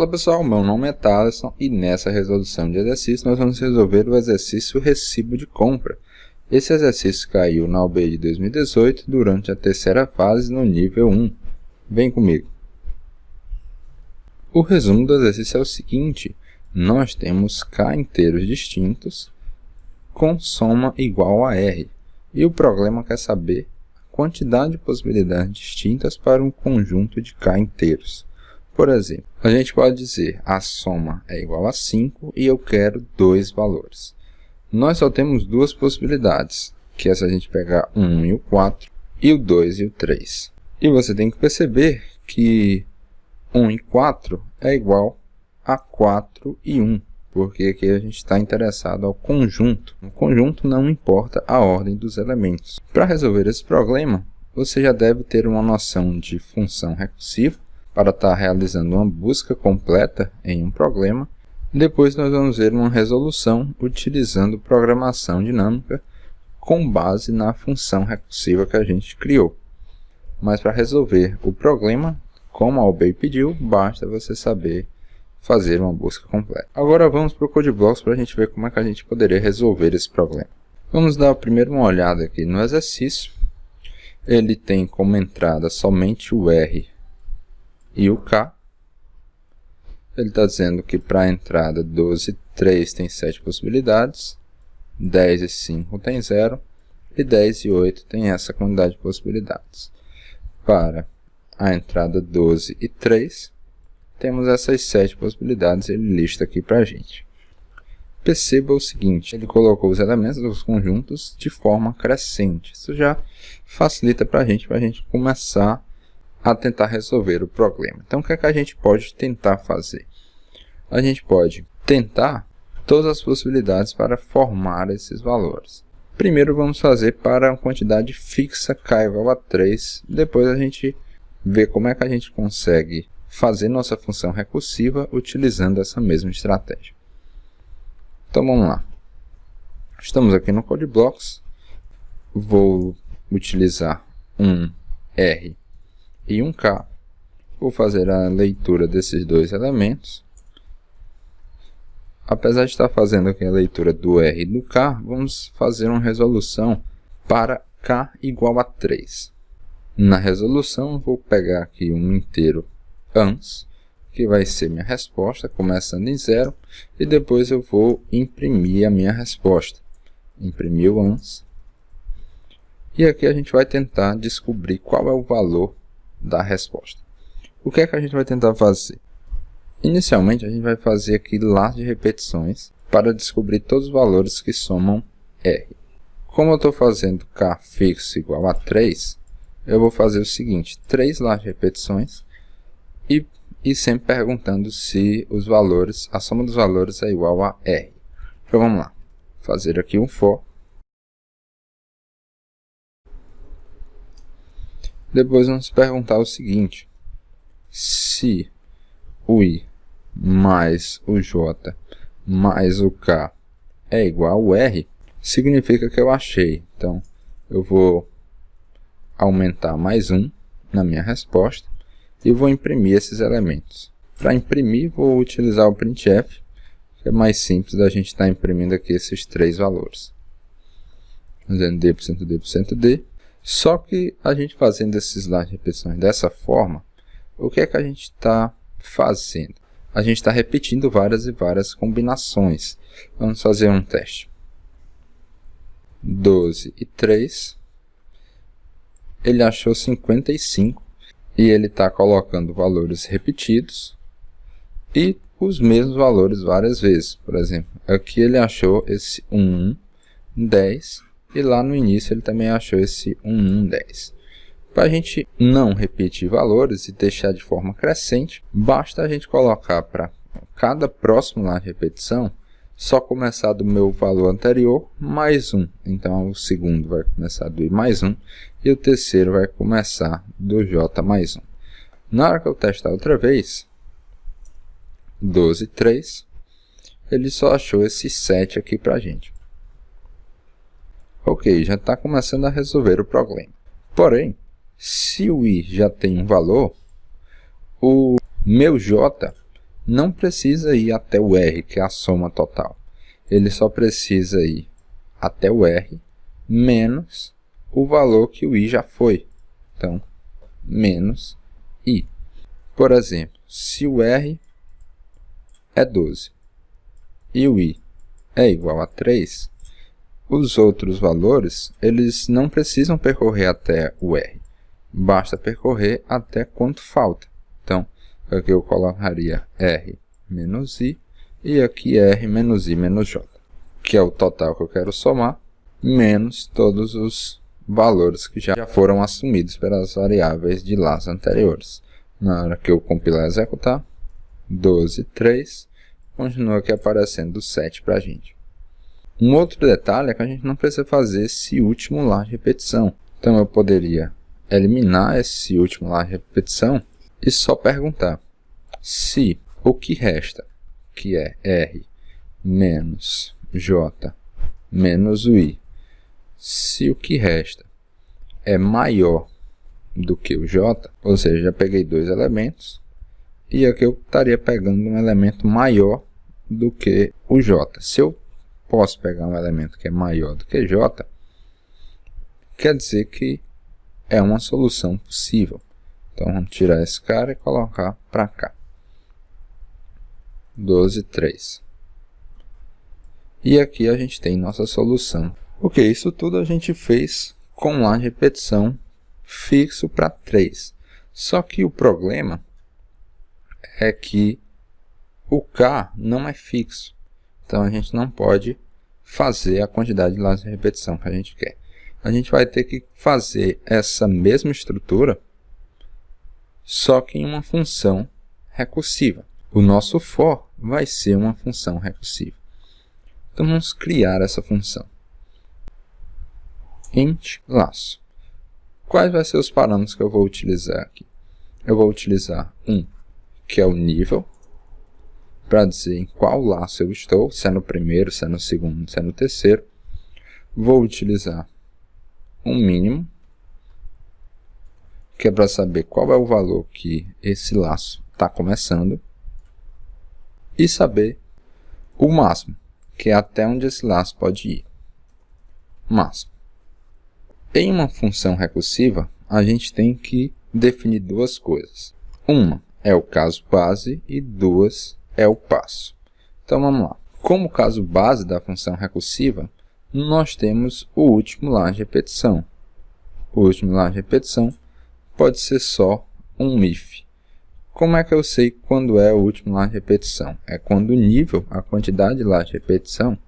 Fala pessoal, meu nome é Thaleson e nessa resolução de exercício nós vamos resolver o exercício recibo de compra. Esse exercício caiu na OAB de 2018 durante a terceira fase no nível 1. Vem comigo. O resumo do exercício é o seguinte: nós temos K inteiros distintos com soma igual a R. E o problema quer saber a quantidade de possibilidades distintas para um conjunto de K inteiros. Por exemplo, a gente pode dizer a soma é igual a 5 e eu quero dois valores. Nós só temos duas possibilidades, que é se a gente pegar o 1 e o 4, e o 2 e o 3. E você tem que perceber que 1 e 4 é igual a 4 e 1, porque aqui a gente está interessado ao conjunto. No conjunto não importa a ordem dos elementos. Para resolver esse problema, você já deve ter uma noção de função recursiva, para estar realizando uma busca completa em um problema. Depois nós vamos ver uma resolução utilizando programação dinâmica com base na função recursiva que a gente criou. Mas para resolver o problema, como a OAB pediu, basta você saber fazer uma busca completa. Agora vamos para o CodeBlocks para a gente ver como é que a gente poderia resolver esse problema. Vamos dar primeiro uma olhada aqui no exercício. Ele tem como entrada somente o R e o K. Ele está dizendo que para a entrada 12 e 3 tem 7 possibilidades, 10 e 5 tem 0, e 10 e 8 tem essa quantidade de possibilidades. Para a entrada 12 e 3, temos essas 7 possibilidades, ele lista aqui para a gente. Perceba o seguinte, ele colocou os elementos dos conjuntos de forma crescente. Isso já facilita para a gente começar a tentar resolver o problema. Então, o que é que a gente pode tentar fazer? A gente pode tentar todas as possibilidades para formar esses valores. Primeiro, vamos fazer para uma quantidade fixa k igual a 3. Depois, a gente vê como é que a gente consegue fazer nossa função recursiva utilizando essa mesma estratégia. Então, vamos lá. Estamos aqui no CodeBlocks. Vou utilizar um R e um K. Vou fazer a leitura desses dois elementos. Apesar de estar fazendo aqui a leitura do R e do K, vamos fazer uma resolução para K igual a 3. Na resolução, vou pegar aqui um inteiro ans, que vai ser minha resposta, começando em 0, e depois eu vou imprimir a minha resposta. Imprimir o ans. E aqui a gente vai tentar descobrir qual é o valor da resposta. O que é que a gente vai tentar fazer? Inicialmente, a gente vai fazer aqui laço de repetições para descobrir todos os valores que somam R. Como eu estou fazendo K fixo igual a 3, eu vou fazer o seguinte: 3 laços de repetições e sempre perguntando se os valores, a soma dos valores é igual a R. Então vamos lá, fazer aqui um for. Depois vamos perguntar o seguinte: se o I mais o J mais o K é igual ao R, significa que eu achei. Então, eu vou aumentar mais 1 na minha resposta e vou imprimir esses elementos. Para imprimir, vou utilizar o printf, que é mais simples da gente estar imprimindo aqui esses três valores. Fazendo d%d%d. Só que a gente fazendo esses laços de repetições dessa forma, o que é que a gente está fazendo? A gente está repetindo várias e várias combinações. Vamos fazer um teste. 12 e 3. Ele achou 55 e ele está colocando valores repetidos e os mesmos valores várias vezes. Por exemplo, aqui ele achou esse 11, 10. E lá no início ele também achou esse 1110. Para a gente não repetir valores e deixar de forma crescente, basta a gente colocar para cada próximo laço de repetição, só começar do meu valor anterior mais 1. Então o segundo vai começar do I mais 1 e o terceiro vai começar do J mais 1. Na hora que eu testar outra vez, 12, 3, ele só achou esse 7 aqui para a gente. Ok, já está começando a resolver o problema. Porém, se o I já tem um valor, o meu J não precisa ir até o R, que é a soma total. Ele só precisa ir até o R menos o valor que o I já foi. Então, menos I. Por exemplo, se o R é 12 e o I é igual a 3, os outros valores eles não precisam percorrer até o R. Basta percorrer até quanto falta. Então, aqui eu colocaria R menos I e aqui R menos I menos J, que é o total que eu quero somar, menos todos os valores que já foram assumidos pelas variáveis de Lars anteriores. Na hora que eu compilar e executar, 12, 3, continua aqui aparecendo 7 para a gente. Um outro detalhe é que a gente não precisa fazer esse último lar de repetição. Então eu poderia eliminar esse último lar de repetição e só perguntar se o que resta, que é R menos J menos o I, se o que resta é maior do que o J, ou seja, já peguei dois elementos, e aqui eu estaria pegando um elemento maior do que o J. Se eu posso pegar um elemento que é maior do que J, quer dizer que é uma solução possível. Então vamos tirar esse cara e colocar para cá. 12, 3. E aqui a gente tem nossa solução. Ok, isso tudo a gente fez com lar de repetição fixo para 3. Só que o problema é que o K não é fixo. Então a gente não pode fazer a quantidade de lares de repetição que a gente quer. A gente vai ter que fazer essa mesma estrutura, só que em uma função recursiva. O nosso for vai ser uma função recursiva. Então vamos criar essa função. Int laço. Quais vão ser os parâmetros que eu vou utilizar aqui? Eu vou utilizar um, que é o nível, para dizer em qual laço eu estou, se é no primeiro, se é no segundo, se é no terceiro. Vou utilizar um mínimo, que é para saber qual é o valor que esse laço está começando. E saber o máximo, que é até onde esse laço pode ir. Máximo. Em uma função recursiva, a gente tem que definir duas coisas. Uma é o caso base e duas é o passo. Então vamos lá. Como caso base da função recursiva, nós temos o último lar de repetição. O último lar de repetição pode ser só um if. Como é que eu sei quando é o último lar de repetição? É quando o nível, a quantidade de lar de repetição,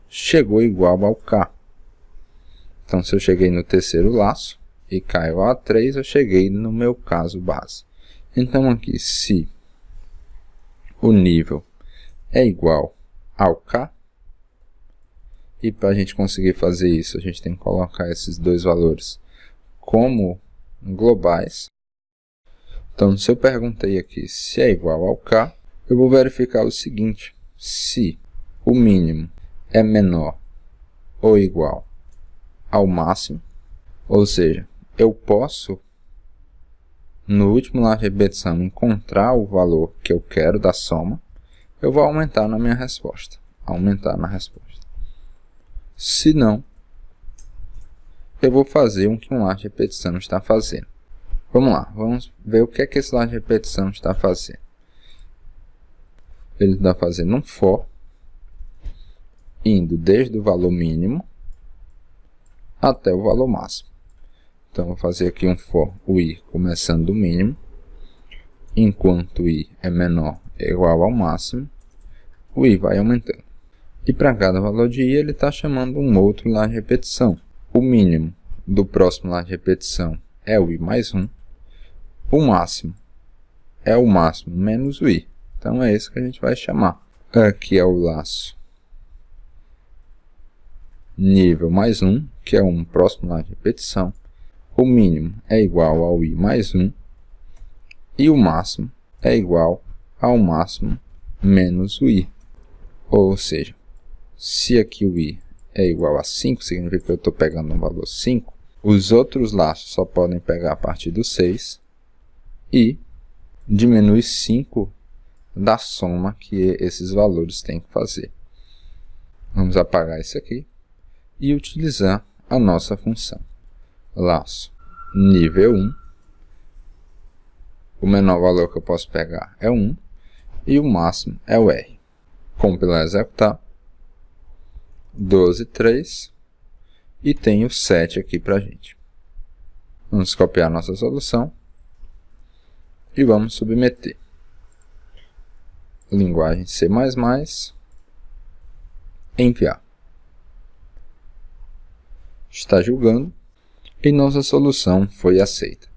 chegou igual ao K. Então, se eu cheguei no terceiro laço e K é igual a 3, eu cheguei no meu caso base. Então, aqui, se o nível é igual ao K, e para a gente conseguir fazer isso, a gente tem que colocar esses dois valores como globais. Então, se eu perguntei aqui se é igual ao K, eu vou verificar o seguinte: se o mínimo é menor ou igual ao máximo, ou seja, eu posso, no último lar de repetição, encontrar o valor que eu quero da soma, eu vou aumentar na minha resposta. Aumentar na resposta. Se não, eu vou fazer o que um lar de repetição está fazendo. Vamos lá, vamos ver o que é que esse lar de repetição está fazendo. Ele está fazendo um for, indo desde o valor mínimo até o valor máximo. Então, vou fazer aqui um for, o i começando do mínimo, enquanto o i é menor ou igual ao máximo, o i vai aumentando. E para cada valor de i, ele está chamando um outro lar de repetição. O mínimo do próximo lar de repetição é o i mais 1. O máximo é o máximo menos o i. Então, é esse que a gente vai chamar. Aqui é o laço nível mais 1, que é um próximo lar de repetição. O mínimo é igual ao i mais 1. E o máximo é igual ao máximo menos o i. Ou seja, se aqui o i é igual a 5, significa que eu estou pegando um valor 5. Os outros laços só podem pegar a partir do 6. E diminui 5 da soma que esses valores têm que fazer. Vamos apagar isso aqui e utilizar a nossa função. Laço nível 1. O menor valor que eu posso pegar é 1 e o máximo é o R. Compilar e executar. 12, 3 e tem o 7 aqui para a gente. Vamos copiar nossa solução e vamos submeter. Linguagem C++, enviar. Está julgando e nossa solução foi aceita.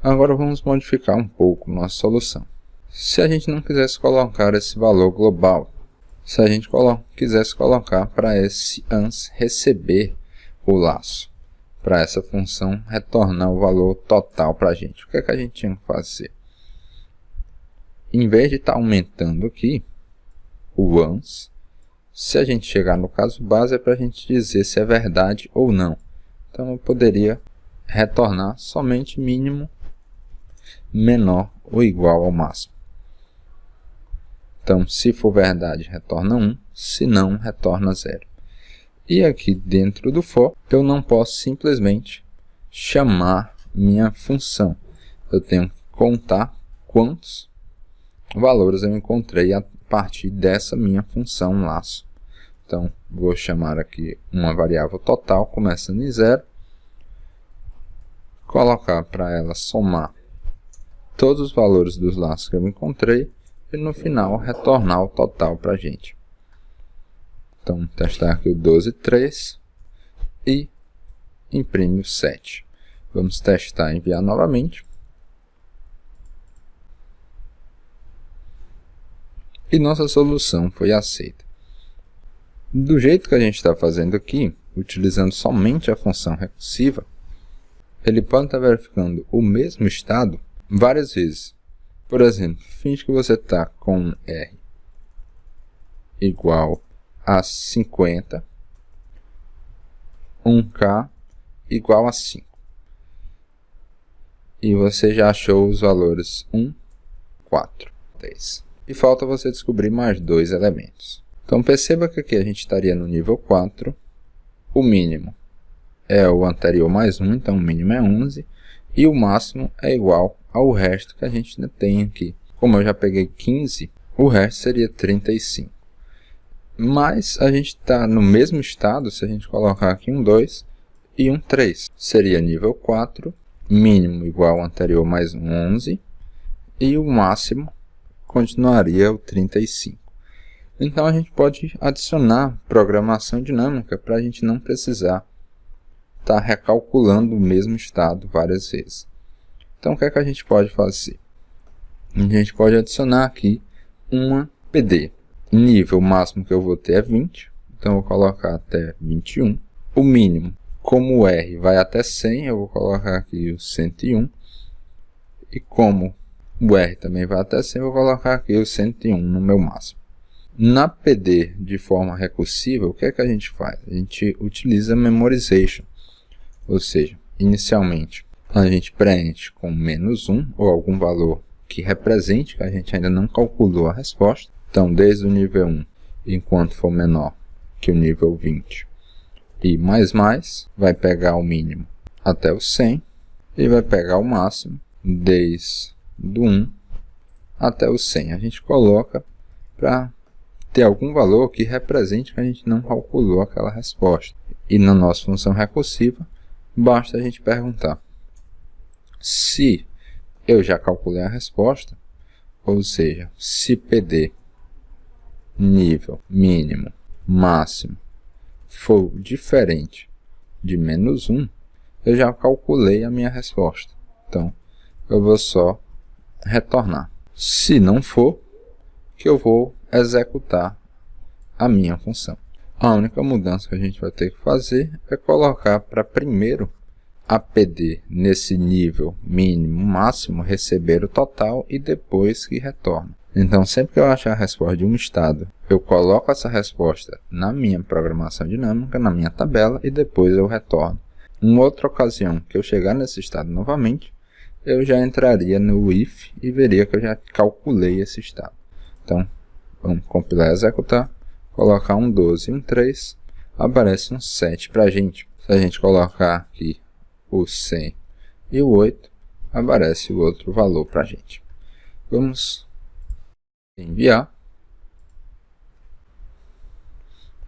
Agora vamos modificar um pouco nossa solução. Se a gente não quisesse colocar esse valor global, se a gente quisesse colocar para esse ans receber o laço, para essa função retornar o valor total para a gente, o que é que a gente tinha que fazer? Em vez de estar aumentando aqui o ans, se a gente chegar no caso base, é para a gente dizer se é verdade ou não. Então eu poderia retornar somente mínimo menor ou igual ao máximo. Então, se for verdade, retorna 1, se não, retorna 0. E aqui dentro do for, eu não posso simplesmente chamar minha função. Eu tenho que contar quantos valores eu encontrei a partir dessa minha função laço. Então, vou chamar aqui uma variável total, começando em 0. Colocar para ela somar todos os valores dos laços que eu encontrei e no final retornar o total para a gente. Então, testar aqui o 12, 3 e imprime o 7. Vamos testar e enviar novamente. E nossa solução foi aceita. Do jeito que a gente está fazendo aqui, utilizando somente a função recursiva, ele pode estar verificando o mesmo estado várias vezes. Por exemplo, finge que você está com R igual a 50, 1K igual a 5. E você já achou os valores 1, 4, 3. E falta você descobrir mais dois elementos. Então perceba que aqui a gente estaria no nível 4. O mínimo é o anterior mais 1, então o mínimo é 11. E o máximo é igual ao resto que a gente tem aqui. Como eu já peguei 15, o resto seria 35. Mas a gente está no mesmo estado se a gente colocar aqui um 2 e um 3. Seria nível 4, mínimo igual ao anterior mais um 11. E o máximo continuaria o 35. Então a gente pode adicionar programação dinâmica para a gente não precisar estar recalculando o mesmo estado várias vezes. Então o que é que a gente pode fazer? A gente pode adicionar aqui uma PD. Nível máximo que eu vou ter é 20, então eu vou colocar até 21. O mínimo, como o R vai até 100, eu vou colocar aqui o 101. E como o R também vai até 100, eu vou colocar aqui o 101 no meu máximo. Na PD de forma recursiva, o que é que a gente faz? A gente utiliza memorization, ou seja, inicialmente a gente preenche com -1 ou algum valor que represente que a gente ainda não calculou a resposta. Então, desde o nível 1, enquanto for menor que o nível 20, e mais, vai pegar o mínimo até o 100, e vai pegar o máximo desde o 1 até o 100. A gente coloca para ter algum valor que represente que a gente não calculou aquela resposta. E na nossa função recursiva, basta a gente perguntar se eu já calculei a resposta, ou seja, se PD nível mínimo, máximo for diferente de -1, eu já calculei a minha resposta. Então, eu vou só retornar. Se não for, que eu vou executar a minha função. A única mudança que a gente vai ter que fazer é colocar para primeiro a PD nesse nível mínimo, máximo, receber o total e depois que retorna. Então, sempre que eu achar a resposta de um estado, eu coloco essa resposta na minha programação dinâmica, na minha tabela, e depois eu retorno. Uma outra ocasião que eu chegar nesse estado novamente, eu já entraria no if e veria que eu já calculei esse estado. Então, vamos compilar e executar, colocar um 12 e um 3, aparece um 7 para a gente. Se a gente colocar aqui o 100 e o 8, aparece o outro valor para a gente. Vamos enviar.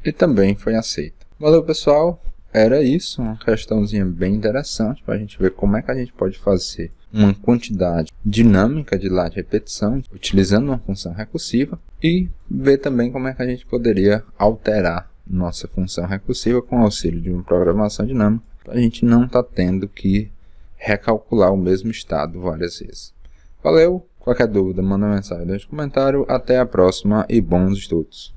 E também foi aceito. Valeu, pessoal. Era isso, uma questãozinha bem interessante para a gente ver como é que a gente pode fazer uma quantidade dinâmica de lá de repetição utilizando uma função recursiva e ver também como é que a gente poderia alterar nossa função recursiva com o auxílio de uma programação dinâmica para a gente não estar tendo que recalcular o mesmo estado várias vezes. Valeu! Qualquer dúvida, manda mensagem no comentário. Até a próxima e bons estudos!